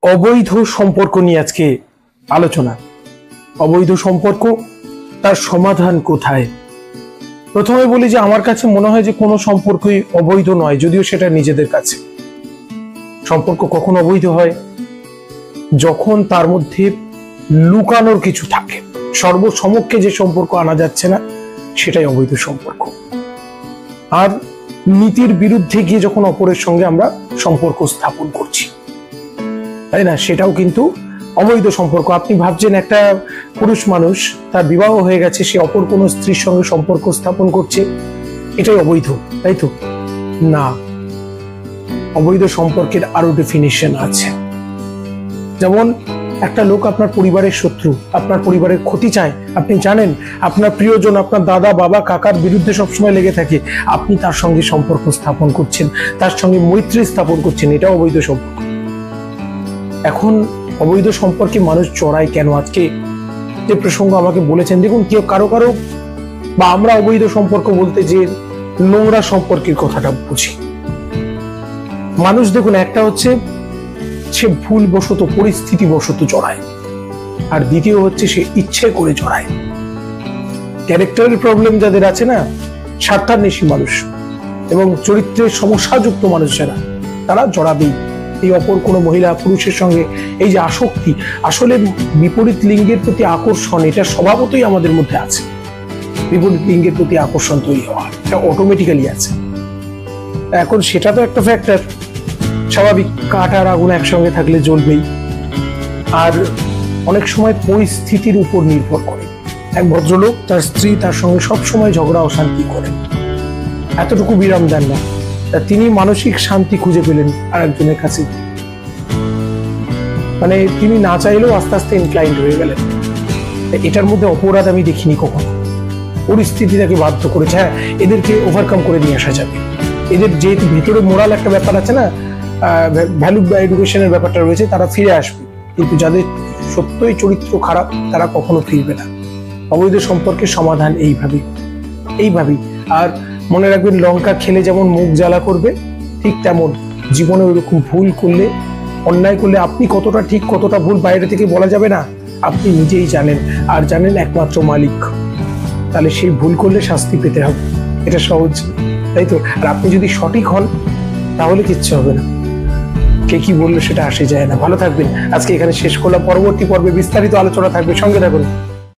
অবৈধ সম্পর্ক নিয়ে আজকে আলোচনা। অবৈধ সম্পর্ক, তার সমাধান কোথায়? প্রথমে বলি যে আমার কাছে মনে হয় যে কোনো সম্পর্কই অবৈধ নয়, যদিও সেটা নিজেদের কাছে। সম্পর্ক কখন অবৈধ হয়? যখন তার মধ্যে লুকানোর কিছু থাকে। সর্বসমক্ষে যে সম্পর্ক আনা যাচ্ছে না, সেটাই অবৈধ সম্পর্ক। আর নীতির বিরুদ্ধে গিয়ে যখন অপরের সঙ্গে আমরা সম্পর্ক স্থাপন করছি, তাই না, সেটাও কিন্তু অবৈধ সম্পর্ক। আপনি ভাবছেন একটা পুরুষ মানুষ, তার বিবাহ হয়ে গেছে, সে অপর কোনো স্ত্রীর সঙ্গে সম্পর্ক স্থাপন করছে, এটাই অবৈধ, তাই তো? না, অবৈধ সম্পর্কের আরো ডেফিনিশন আছে। যেমন একটা লোক আপনার পরিবারের শত্রু, আপনার পরিবারের ক্ষতি চায়, আপনি জানেন আপনার প্রিয়জন, আপনার দাদা, বাবা, কাকার বিরুদ্ধে সবসময় লেগে থাকে, আপনি তার সঙ্গে সম্পর্ক স্থাপন করছেন, তার সঙ্গে মৈত্রী স্থাপন করছেন, এটা অবৈধ সম্পর্ক। এখন অবৈধ সম্পর্কে মানুষ জড়ায় কেন? আজকে যে প্রসঙ্গ আমাকে বলেছেন, দেখুন, কেউ কারো বা আমরা অবৈধ সম্পর্ক বলতে যে নোংরা সম্পর্কের কথাটা বুঝি। মানুষ দেখুন, একটা হচ্ছে সে ভুলবশত, পরিস্থিতিবশত জড়ায়, আর দ্বিতীয় হচ্ছে সে ইচ্ছে করে জড়ায়। ক্যারেক্টারের প্রবলেম যাদের আছে না, স্বার্থান্বেষী মানুষ এবং চরিত্রের সমস্যাযুক্ত মানুষ যারা, তারা জড়াবেই এই অপর কোনো মহিলা পুরুষের সঙ্গে। এই যে আসক্তি, আসলে বিপরীত লিঙ্গের প্রতি আকর্ষণ, এটা স্বভাবতই আমাদের মধ্যে আছে। বিপরীত লিঙ্গের প্রতি আকর্ষণ তৈরি হওয়া, এটা অটোমেটিক্যালি আছে। এখন সেটা তো একটা ফ্যাক্টর, স্বাভাবিক। কাঠ আর আগুন একসঙ্গে থাকলে জ্বলবেই। আর অনেক সময় পরিস্থিতির উপর নির্ভর করে। এক ভদ্রলোক, তার স্ত্রী তার সঙ্গে সবসময় ঝগড়া অশান্তি করেন, এতটুকু বিরাম দেন না। তিনি মানসিক শান্তি খুঁজে পেলেন আর একজনের কাছে, মানে তিনি না চাইলেও আস্তে আস্তে ইনক্লাইন্ড হয়ে গেলেন। এটার মধ্যে অপরাধ আমি দেখিনি কখনো। পরিস্থিতি তাকে বাধ্য করেছে। হ্যাঁ, এদেরকে ওভারকাম করে নিয়ে আসা যাবে। এদের যেহেতু ভেতরে মোরাল একটা ব্যাপার আছে না, ভ্যালু বা এডুকেশনের ব্যাপারটা রয়েছে, তারা ফিরে আসবে। কিন্তু যাদের সত্যই চরিত্র খারাপ, তারা কখনো ফিরবে না। অবৈধ সম্পর্কের সমাধান এইভাবেই। আর মনে রাখবেন, লঙ্কা খেলে যেমন মুখ জ্বালা করবে, ঠিক তেমন জীবনে ওইরকম ভুল করলে, অন্যায় করলে, আপনি কতটা ঠিক কতটা ভুল বাইরে থেকে বলা যাবে না, আপনি নিজেই জানেন, আর জানেন একমাত্র মালিক। তাহলে সেই ভুল করলে শাস্তি পেতে হবে, এটা সহজ, তাই তো? আর আপনি যদি সঠিক হন, তাহলে কিচ্ছু হবে না। কে কি বললো সেটা আসে যায় না। ভালো থাকবেন। আজকে এখানে শেষ করলাম। পরবর্তী পর্বে বিস্তারিত আলোচনা থাকবে, সঙ্গে থাকুন।